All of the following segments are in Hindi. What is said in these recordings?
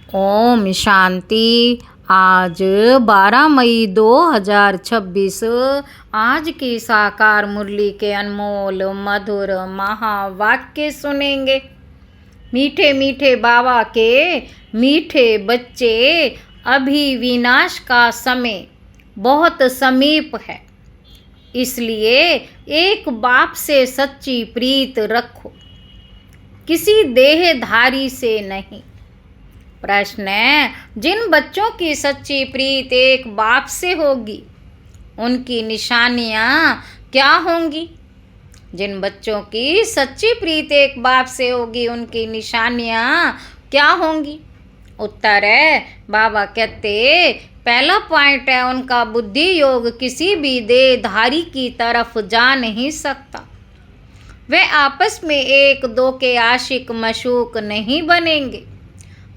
ओम शांति। आज 12 मई 2026 आज की साकार मुरली के अनमोल मधुर महावाक्य सुनेंगे। मीठे मीठे बाबा के मीठे बच्चे, अभी विनाश का समय बहुत समीप है, इसलिए एक बाप से सच्ची प्रीत रखो, किसी देहधारी से नहीं। प्रश्न है, जिन बच्चों की सच्ची प्रीत एक बाप से होगी उनकी निशानियां क्या होंगी? जिन बच्चों की सच्ची प्रीत एक बाप से होगी उनकी निशानियां क्या होंगी? उत्तर है, बाबा कहते पहला पॉइंट है, उनका बुद्धि योग किसी भी देहधारी की तरफ जा नहीं सकता। वे आपस में एक दो के आशिक मशूक नहीं बनेंगे।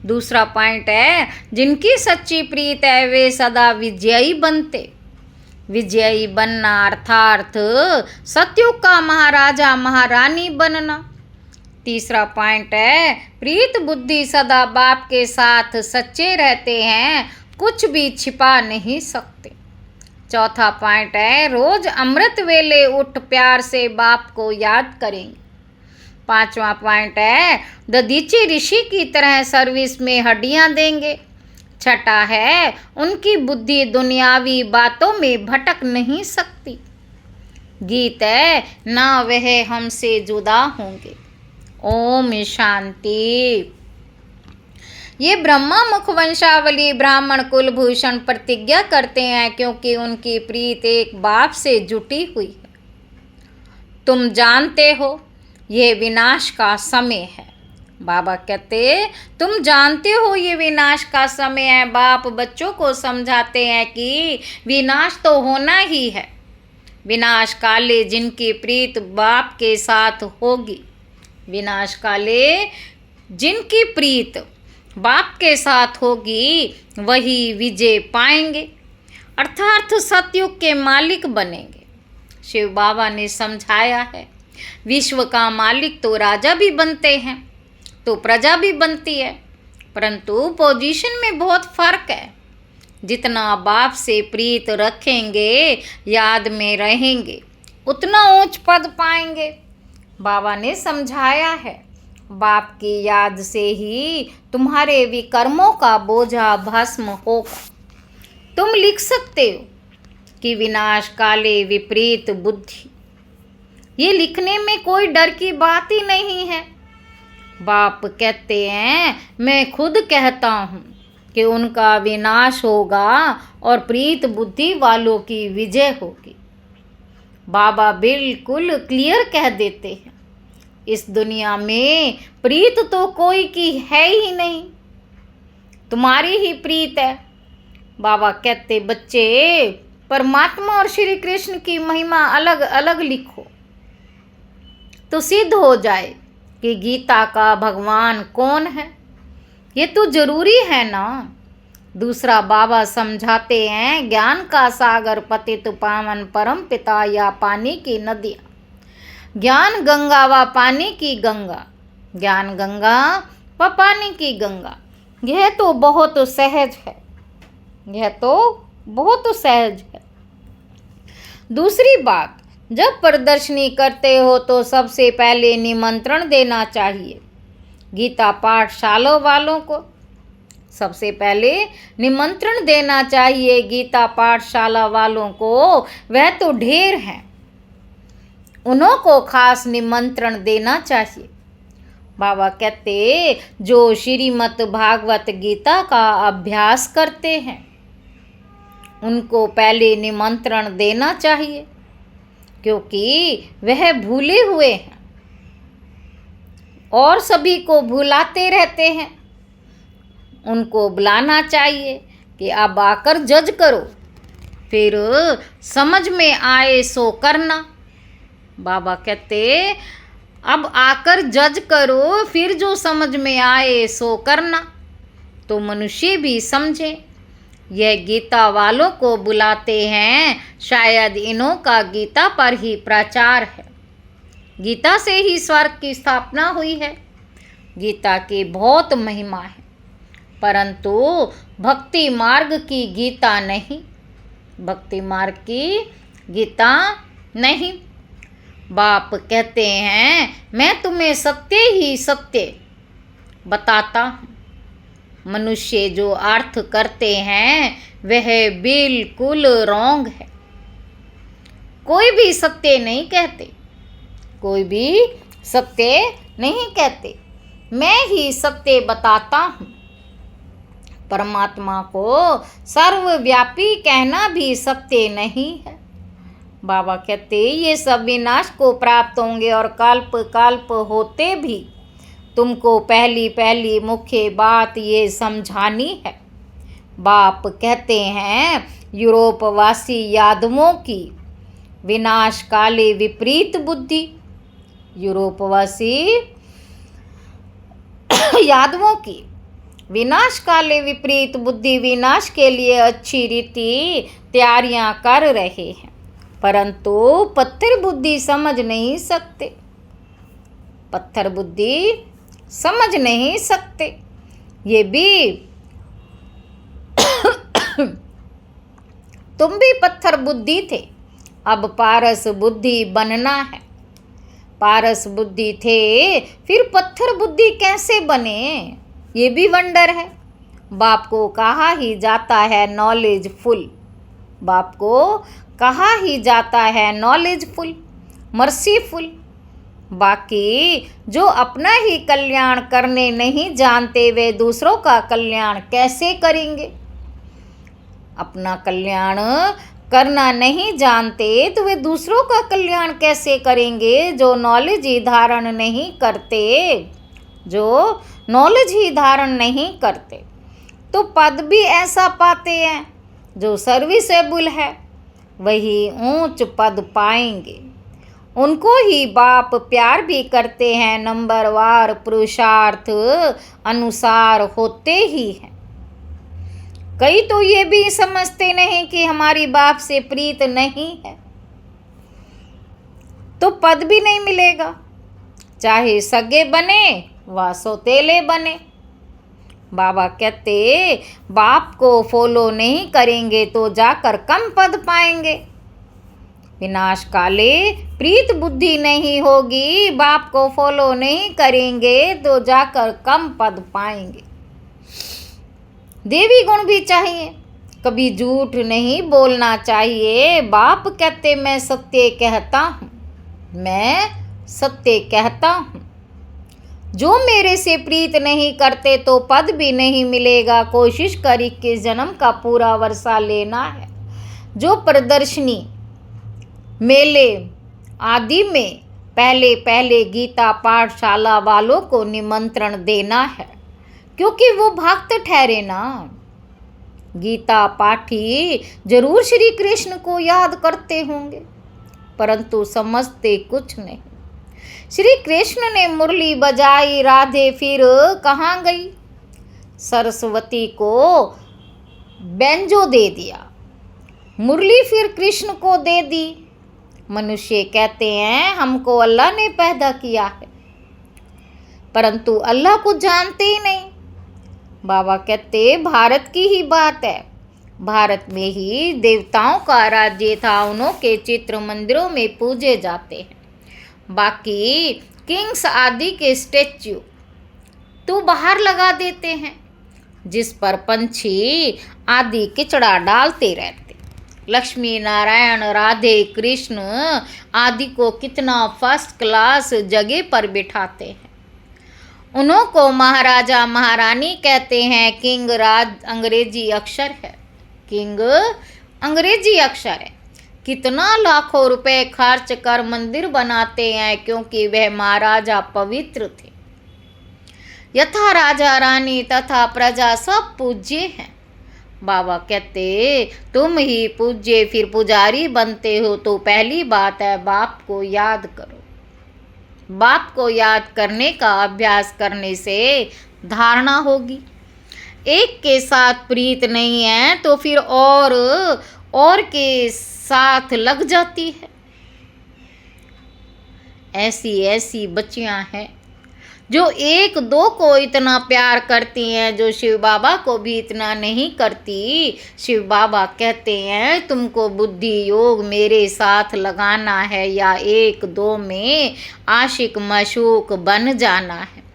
दूसरा पॉइंट है, जिनकी सच्ची प्रीत है वे सदा विजयी बनते। विजयी बनना अर्थात सत्युग का महाराजा महारानी बनना। तीसरा पॉइंट है, प्रीत बुद्धि सदा बाप के साथ सच्चे रहते हैं, कुछ भी छिपा नहीं सकते। चौथा पॉइंट है, रोज अमृत वेले उठ प्यार से बाप को याद करेंगे। पांचवा पॉइंट है, ददीची ऋषि की तरह सर्विस में हड्डियां देंगे। छठा है, उनकी बुद्धि दुनियावी बातों में भटक नहीं सकती। गीत है, ना वह हमसे जुदा होंगे। ओम शांति। ये ब्रह्मा मुख वंशावली ब्राह्मण कुलभूषण प्रतिज्ञा करते हैं, क्योंकि उनकी प्रीत एक बाप से जुटी हुई है। तुम जानते हो ये विनाश का समय है। बाबा कहते तुम जानते हो ये विनाश का समय है। बाप बच्चों को समझाते हैं कि विनाश तो होना ही है। विनाश काले जिनकी प्रीत बाप के साथ होगी, विनाश काले जिनकी प्रीत बाप के साथ होगी वही विजय पाएंगे, अर्थात सतयुग के मालिक बनेंगे। शिव बाबा ने समझाया है, विश्व का मालिक तो राजा भी बनते हैं तो प्रजा भी बनती है, परंतु पोजीशन में बहुत फर्क है। जितना बाप से प्रीत रखेंगे, याद में रहेंगे, उतना ऊंच पद पाएंगे। बाबा ने समझाया है, बाप की याद से ही तुम्हारे विकर्मों का बोझा भस्म होगा। तुम लिख सकते हो कि विनाश काले विपरीत बुद्धि। ये लिखने में कोई डर की बात ही नहीं है। बाप कहते हैं, मैं खुद कहता हूँ कि उनका विनाश होगा और प्रीत बुद्धि वालों की विजय होगी। बाबा बिल्कुल क्लियर कह देते हैं, इस दुनिया में प्रीत तो कोई की है ही नहीं, तुम्हारी ही प्रीत है। बाबा कहते बच्चे, परमात्मा और श्री कृष्ण की महिमा अलग अलग लिखो तो सिद्ध हो जाए कि गीता का भगवान कौन है। ये तो जरूरी है ना। दूसरा बाबा समझाते हैं, ज्ञान का सागर पतित पावन परम पिता या पानी की नदियाँ। ज्ञान गंगा व पानी की गंगा, ज्ञान गंगा व पानी की गंगा। यह तो बहुत सहज है, यह तो बहुत सहज है। दूसरी बात, जब प्रदर्शनी करते हो तो सबसे पहले निमंत्रण देना चाहिए। गीता पाठशाला वालों को सबसे पहले निमंत्रण देना चाहिए। गीता पाठशाला वालों को वह तो ढेर हैं, उन्हों को खास निमंत्रण देना चाहिए। बाबा कहते जो श्रीमद् भागवत गीता का अभ्यास करते हैं उनको पहले निमंत्रण देना चाहिए, क्योंकि वह भूले हुए हैं और सभी को भुलाते रहते हैं। उनको बुलाना चाहिए कि अब आकर जज करो, फिर समझ में आए सो करना। बाबा कहते अब आकर जज करो, फिर जो समझ में आए सो करना, तो मनुष्य भी समझे। यह गीता वालों को बुलाते हैं, शायद इन्हों का गीता पर ही प्रचार है। गीता से ही स्वर्ग की स्थापना हुई है। गीता की बहुत महिमा है। परंतु भक्ति मार्ग की गीता नहीं, भक्ति मार्ग की गीता नहीं। बाप कहते हैं मैं तुम्हें सत्य ही सत्य बताता हूँ। मनुष्य जो अर्थ करते हैं वह बिल्कुल रॉन्ग है। कोई भी सत्य नहीं कहते, कोई भी सत्य नहीं कहते, मैं ही सत्य बताता हूँ। परमात्मा को सर्वव्यापी कहना भी सत्य नहीं है। बाबा कहते ये सब विनाश को प्राप्त होंगे और कल्प कल्प होते भी तुमको पहली पहली मुख्य बात ये समझानी है। बाप कहते हैं यूरोपवासी यादवों की विनाश काले विपरीत बुद्धि, यूरोपवासी यादवों की विनाश काले विपरीत बुद्धि विनाश के लिए अच्छी रीति तैयारियां कर रहे हैं, परंतु पत्थर बुद्धि समझ नहीं सकते, पत्थर बुद्धि समझ नहीं सकते। ये भी तुम भी पत्थर बुद्धि थे, अब पारस बुद्धि बनना है। पारस बुद्धि थे फिर पत्थर बुद्धि कैसे बने, ये भी वंडर है। बाप को कहा ही जाता है नॉलेजफुल, बाप को कहा ही जाता है नॉलेजफुल, मर्सीफुल। बाकी जो अपना ही कल्याण करने नहीं जानते वे दूसरों का कल्याण कैसे करेंगे। अपना कल्याण करना नहीं जानते तो वे दूसरों का कल्याण कैसे करेंगे। जो नॉलेज ही धारण नहीं करते, जो नॉलेज ही धारण नहीं करते तो पद भी ऐसा पाते हैं जो सर्विसेबल है, वही ऊंच पद पाएंगे। उनको ही बाप प्यार भी करते हैं, नंबरवार पुरुषार्थ अनुसार होते ही हैं। कई तो ये भी समझते नहीं कि हमारी बाप से प्रीत नहीं है तो पद भी नहीं मिलेगा, चाहे सगे बने व सौतेले बने। बाबा कहते बाप को फॉलो नहीं करेंगे तो जाकर कम पद पाएंगे। विनाश काले प्रीत बुद्धि नहीं होगी, बाप को फॉलो नहीं करेंगे तो जाकर कम पद पाएंगे। देवी गुण भी चाहिए, कभी झूठ नहीं बोलना चाहिए। बाप कहते मैं सत्य कहता हूँ, मैं सत्य कहता हूँ। जो मेरे से प्रीत नहीं करते तो पद भी नहीं मिलेगा। कोशिश कर 21 जन्म का पूरा वर्षा लेना है। जो प्रदर्शनी मेले आदि में पहले पहले गीता पाठशाला वालों को निमंत्रण देना है, क्योंकि वो भक्त ठहरे ना। गीता पाठी जरूर श्री कृष्ण को याद करते होंगे, परंतु समझते कुछ नहीं। श्री कृष्ण ने मुरली बजाई, राधे फिर कहाँ गई? सरस्वती को बेंजो दे दिया, मुरली फिर कृष्ण को दे दी। मनुष्य कहते हैं हमको अल्लाह ने पैदा किया है, परंतु अल्लाह को जानते ही नहीं। बाबा कहते भारत की ही बात है, भारत में ही देवताओं का राज्य था, उन्हों के चित्र मंदिरों में पूजे जाते हैं। बाकी किंग्स आदि के स्टैच्यू तो बाहर लगा देते हैं, जिस पर पंछी आदि किचड़ा डालते रहते। लक्ष्मी नारायण राधे कृष्ण आदि को कितना फर्स्ट क्लास जगह पर बिठाते हैं। उन्हों को महाराजा महारानी कहते हैं। किंग राज अंग्रेजी अक्षर है, किंग अंग्रेजी अक्षर है। कितना लाखों रुपए खर्च कर मंदिर बनाते हैं, क्योंकि वह महाराजा पवित्र थे। यथा राजा रानी तथा प्रजा सब पूज्य हैं। बाबा कहते तुम ही पूज्य फिर पुजारी बनते हो, तो पहली बात है बाप को याद करो। बाप को याद करने का अभ्यास करने से धारणा होगी। एक के साथ प्रीत नहीं है तो फिर और के साथ लग जाती है। ऐसी ऐसी बच्चियां हैं जो एक दो को इतना प्यार करती हैं, जो शिव बाबा को भी इतना नहीं करती। शिव बाबा कहते हैं तुमको बुद्धि योग मेरे साथ लगाना है या एक दो में आशिक मशूक बन जाना है।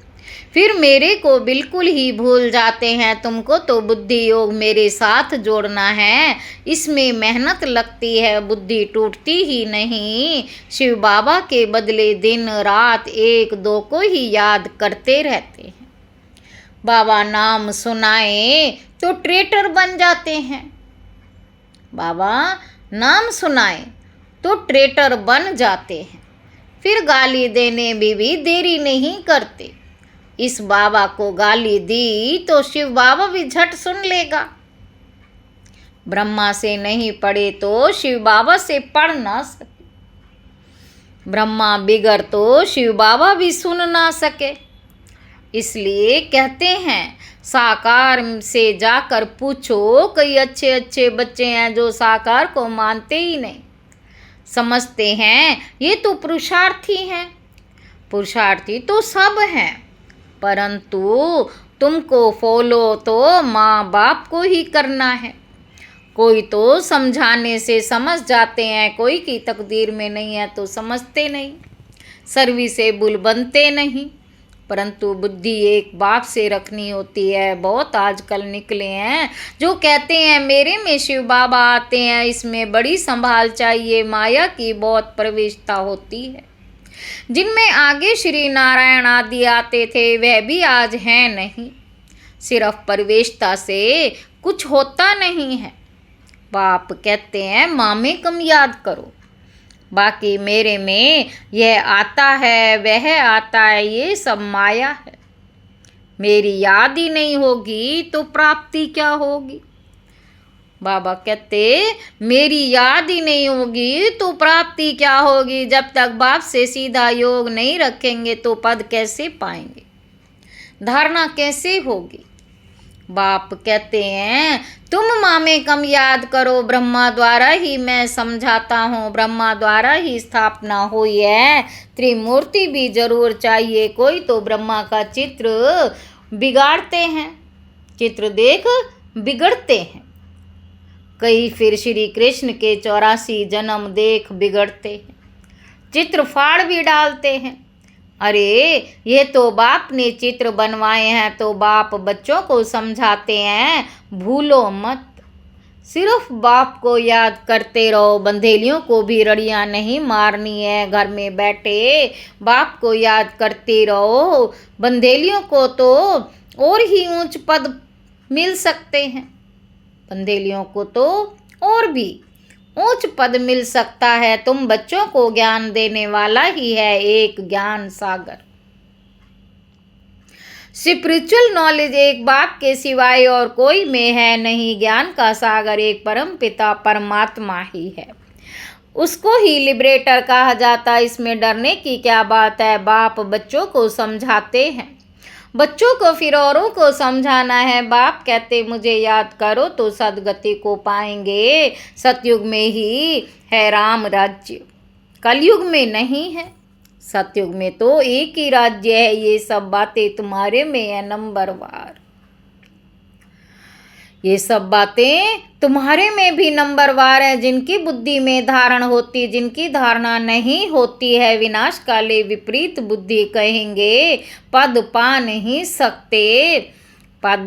फिर मेरे को बिल्कुल ही भूल जाते हैं। तुमको तो बुद्धि योग मेरे साथ जोड़ना है, इसमें मेहनत लगती है, बुद्धि टूटती ही नहीं। शिव बाबा के बदले दिन रात एक दो को ही याद करते रहते हैं। बाबा नाम सुनाए तो ट्रेटर बन जाते हैं। बाबा नाम सुनाए तो ट्रेटर बन जाते हैं। फिर गाली देने में भी देरी नहीं करते। इस बाबा को गाली दी तो शिव बाबा भी झट सुन लेगा। ब्रह्मा से नहीं पढ़े तो शिव बाबा से पढ़ ना सके। ब्रह्मा बिगड़ तो शिव बाबा भी सुन ना सके। इसलिए कहते हैं साकार से जाकर पूछो। कई अच्छे अच्छे बच्चे हैं जो साकार को मानते ही नहीं, समझते हैं ये तो पुरुषार्थी हैं। पुरुषार्थी तो सब हैं, परंतु तुमको फॉलो तो माँ बाप को ही करना है। कोई तो समझाने से समझ जाते हैं, कोई की तकदीर में नहीं है तो समझते नहीं, सर्विसेबल बनते नहीं। परंतु बुद्धि एक बाप से रखनी होती है। बहुत आजकल निकले हैं जो कहते हैं मेरे में शिव बाबा आते हैं, इसमें बड़ी संभाल चाहिए, माया की बहुत प्रवेशता होती है। जिनमें आगे श्री नारायण आदि आते थे वह भी आज हैं नहीं। सिर्फ प्रवेशता से कुछ होता नहीं है। बाप कहते हैं माँ में कम याद करो, बाकी मेरे में यह आता है वह आता है, ये सब माया है। मेरी याद ही नहीं होगी तो प्राप्ति क्या होगी। बाबा कहते मेरी याद ही नहीं होगी तो प्राप्ति क्या होगी। जब तक बाप से सीधा योग नहीं रखेंगे तो पद कैसे पाएंगे, धारणा कैसे होगी। बाप कहते हैं तुम माँ में कम याद करो, ब्रह्मा द्वारा ही मैं समझाता हूँ, ब्रह्मा द्वारा ही स्थापना हुई है। त्रिमूर्ति भी जरूर चाहिए। कोई तो ब्रह्मा का चित्र बिगाड़ते हैं, चित्र देख बिगड़ते हैं। कई फिर श्री कृष्ण के 84 जन्म देख बिगड़ते हैं, चित्र फाड़ भी डालते हैं। अरे ये तो बाप ने चित्र बनवाए हैं, तो बाप बच्चों को समझाते हैं भूलो मत, सिर्फ बाप को याद करते रहो। बंधेलियों को भी रड़ियाँ नहीं मारनी है, घर में बैठे बाप को याद करते रहो। बंधेलियों को तो और ही ऊंच पद मिल सकते हैं, बंधेलियों को तो और भी ऊंच पद मिल सकता है। तुम बच्चों को ज्ञान देने वाला ही है एक ज्ञान सागर। स्पिरिचुअल नॉलेज एक बाप के सिवाय और कोई में है नहीं। ज्ञान का सागर एक परम पिता परमात्मा ही है, उसको ही लिबरेटर कहा जाता है। इसमें डरने की क्या बात है। बाप बच्चों को समझाते हैं, बच्चों को फिर औरों को समझाना है। बाप कहते मुझे याद करो तो सदगति को पाएंगे। सतयुग में ही है राम राज्य, कलयुग में नहीं है। सतयुग में तो एक ही राज्य है। ये सब बातें तुम्हारे में है नंबरवार, ये सब बातें तुम्हारे में भी नंबरवार है। जिनकी बुद्धि में धारण होती, जिनकी धारणा नहीं होती है, विनाश काले विपरीत बुद्धि कहेंगे। पद पा नहीं सकते, पद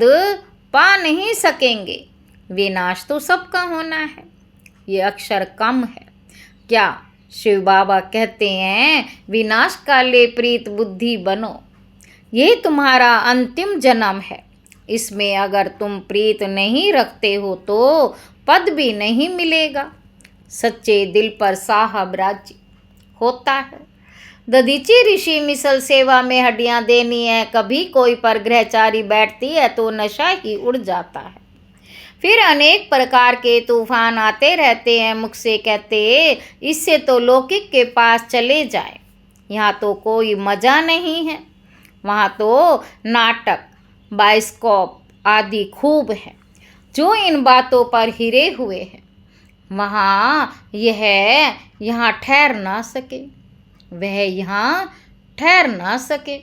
पा नहीं सकेंगे। विनाश तो सबका होना है, ये अक्षर कम है क्या। शिव बाबा कहते हैं विनाश काले प्रीत बुद्धि बनो, ये तुम्हारा अंतिम जन्म है। इसमें अगर तुम प्रीत नहीं रखते हो तो पद भी नहीं मिलेगा। सच्चे दिल पर साहब राज्य होता है। दधीची ऋषि मिसल सेवा में हड्डियां देनी है। कभी कोई पर ग्रहचारी बैठती है तो नशा ही उड़ जाता है। फिर अनेक प्रकार के तूफान आते रहते हैं। मुख से कहते इससे तो लौकिक के पास चले जाए, यहाँ तो कोई मज़ा नहीं है। वहाँ तो नाटक बाइस्कोप आदि खूब है। जो इन बातों पर हिरे हुए हैं वहाँ यहाँ ठहर ना सके, वह यहाँ ठहर ना सके।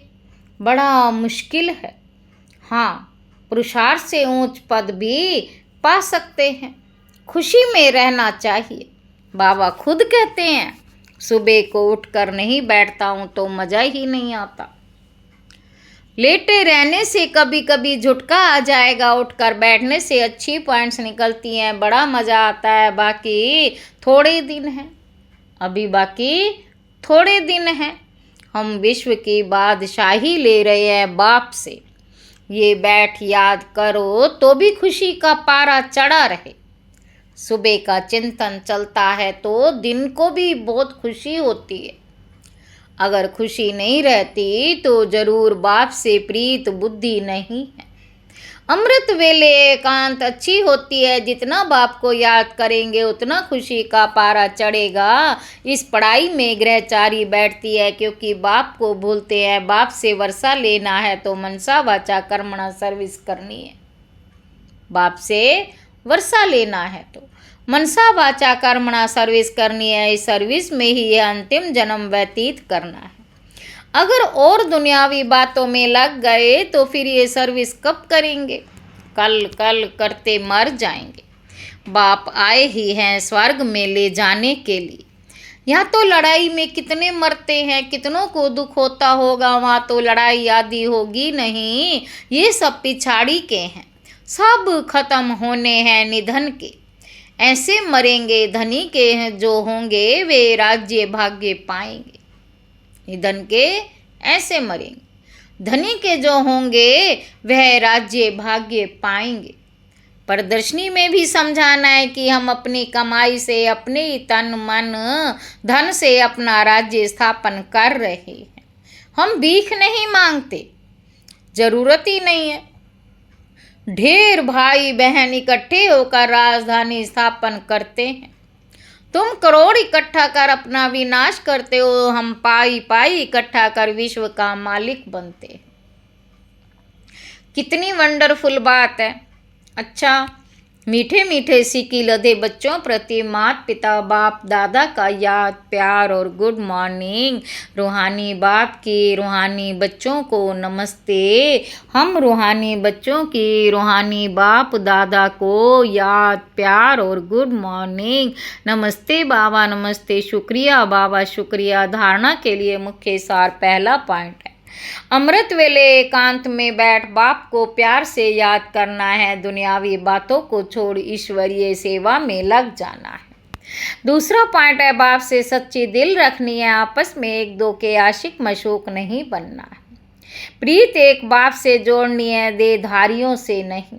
बड़ा मुश्किल है। हाँ, पुरुषार्थ से ऊंच पद भी पा सकते हैं। खुशी में रहना चाहिए। बाबा खुद कहते हैं, सुबह को उठकर नहीं बैठता हूँ तो मज़ा ही नहीं आता। लेटे रहने से कभी कभी झुटका आ जाएगा, उठकर बैठने से अच्छी पॉइंट्स निकलती हैं, बड़ा मज़ा आता है। बाकी थोड़े दिन हैं, अभी बाकी थोड़े दिन हैं। हम विश्व की बादशाही ले रहे हैं बाप से। ये बैठ याद करो तो भी खुशी का पारा चढ़ा रहे। सुबह का चिंतन चलता है तो दिन को भी बहुत खुशी होती है। अगर खुशी नहीं रहती तो जरूर बाप से प्रीत बुद्धि नहीं है। अमृत वेले एकांत अच्छी होती है। जितना बाप को याद करेंगे उतना खुशी का पारा चढ़ेगा। इस पढ़ाई में ग्रहचारी बैठती है क्योंकि बाप को भूलते हैं। बाप से वर्षा लेना है तो मनसा वाचा कर्मणा सर्विस करनी है। बाप से वर्षा लेना है तो मनसा वाचा कर्मणा सर्विस करनी है। इस सर्विस में ही यह अंतिम जन्म व्यतीत करना है। अगर और दुनियावी बातों में लग गए तो फिर ये सर्विस कब करेंगे? कल कल करते मर जाएंगे। बाप आए ही हैं स्वर्ग में ले जाने के लिए। यहाँ तो लड़ाई में कितने मरते हैं, कितनों को दुख होता होगा। वहाँ तो लड़ाई आदि होगी नहीं। ये सब पिछाड़ी के हैं, सब खत्म होने हैं निधन के। ऐसे मरेंगे धनी के जो होंगे वे राज्य भाग्य पाएंगे। निधन के ऐसे मरेंगे, धनी के जो होंगे वह राज्य भाग्य पाएंगे। प्रदर्शनी में भी समझाना है कि हम अपनी कमाई से, अपने ही तन मन धन से अपना राज्य स्थापन कर रहे हैं। हम भीख नहीं मांगते, जरूरत ही नहीं है। ढेर भाई बहन इकट्ठे होकर राजधानी स्थापन करते हैं। तुम करोड़ इकट्ठा कर अपना विनाश करते हो, हम पाई पाई इकट्ठा कर विश्व का मालिक बनते हैं। कितनी वंडरफुल बात है। अच्छा, मीठे मीठे सीखी लदे बच्चों प्रति माता पिता बाप दादा का याद प्यार और गुड मॉर्निंग। रूहानी बाप की रूहानी बच्चों को नमस्ते। हम रूहानी बच्चों की रूहानी बाप दादा को याद प्यार और गुड मॉर्निंग। नमस्ते बाबा, नमस्ते, शुक्रिया बाबा, शुक्रिया। धारणा के लिए मुख्य सार पहला पॉइंट है, अमृत वेले एकांत में बैठ बाप को प्यार से याद करना है। दुनियावी बातों को छोड़ ईश्वरीय सेवा में लग जाना है। दूसरा पॉइंट है, बाप से सच्ची दिल रखनी है। आपस में एक दो के आशिक मशूक नहीं बनना है। प्रीत एक बाप से जोड़नी है, देहधारियों से नहीं।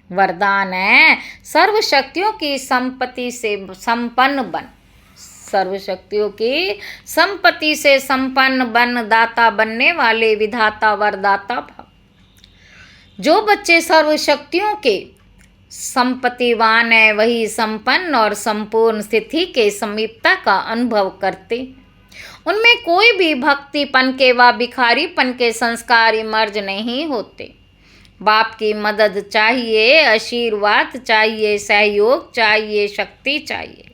वरदान है, सर्व शक्तियों की संपत्ति से संपन्न बन। सर्व शक्तियों की संपत्ति से संपन्न बन, दाता बनने वाले विधाता वरदाता भव। जो बच्चे सर्व शक्तियों के संपत्तिवान है वही संपन्न और संपूर्ण स्थिति के समीपता का अनुभव करते। उनमें कोई भी भक्तिपन के व भिखारीपन के संस्कार इमर्ज नहीं होते। बाप की मदद चाहिए, आशीर्वाद चाहिए, सहयोग चाहिए, शक्ति चाहिए।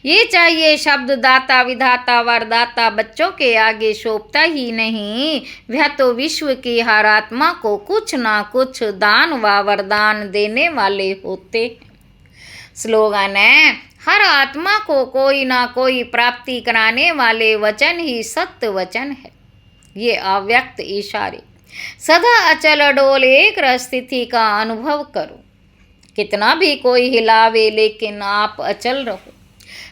ये चाहिए शब्द दाता विधाता वरदाता बच्चों के आगे शोभता ही नहीं। वह तो विश्व की हर आत्मा को कुछ ना कुछ दान व वरदान देने वाले होते हैं। स्लोगन है, हर आत्मा को कोई ना कोई प्राप्ति कराने वाले वचन ही सत्य वचन है। ये अव्यक्त इशारे सदा अचल अडोल एक स्थिति का अनुभव करो। कितना भी कोई हिलावे लेकिन आप अचल रहो।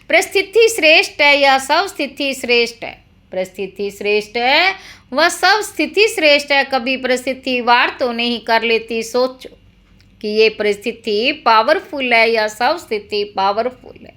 परिस्थिति श्रेष्ठ है या सब स्थिति श्रेष्ठ है? परिस्थिति श्रेष्ठ है वह सब स्थिति श्रेष्ठ है। कभी परिस्थिति वार तो नहीं कर लेती। सोचो कि ये परिस्थिति पावरफुल है या सब स्थिति पावरफुल है।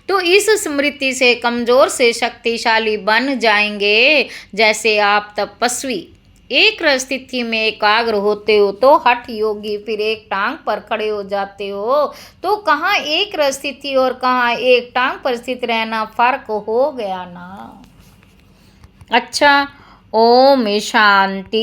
तो इस स्मृति से कमजोर से शक्तिशाली बन जाएंगे। जैसे आप तपस्वी एक स्थिति में एकाग्र होते हो तो हठ योगी फिर एक टांग पर खड़े हो जाते हो। तो कहाँ एक स्थिति और कहाँ एक टांग पर स्थित रहना, फर्क हो गया ना। अच्छा, ओम शांति।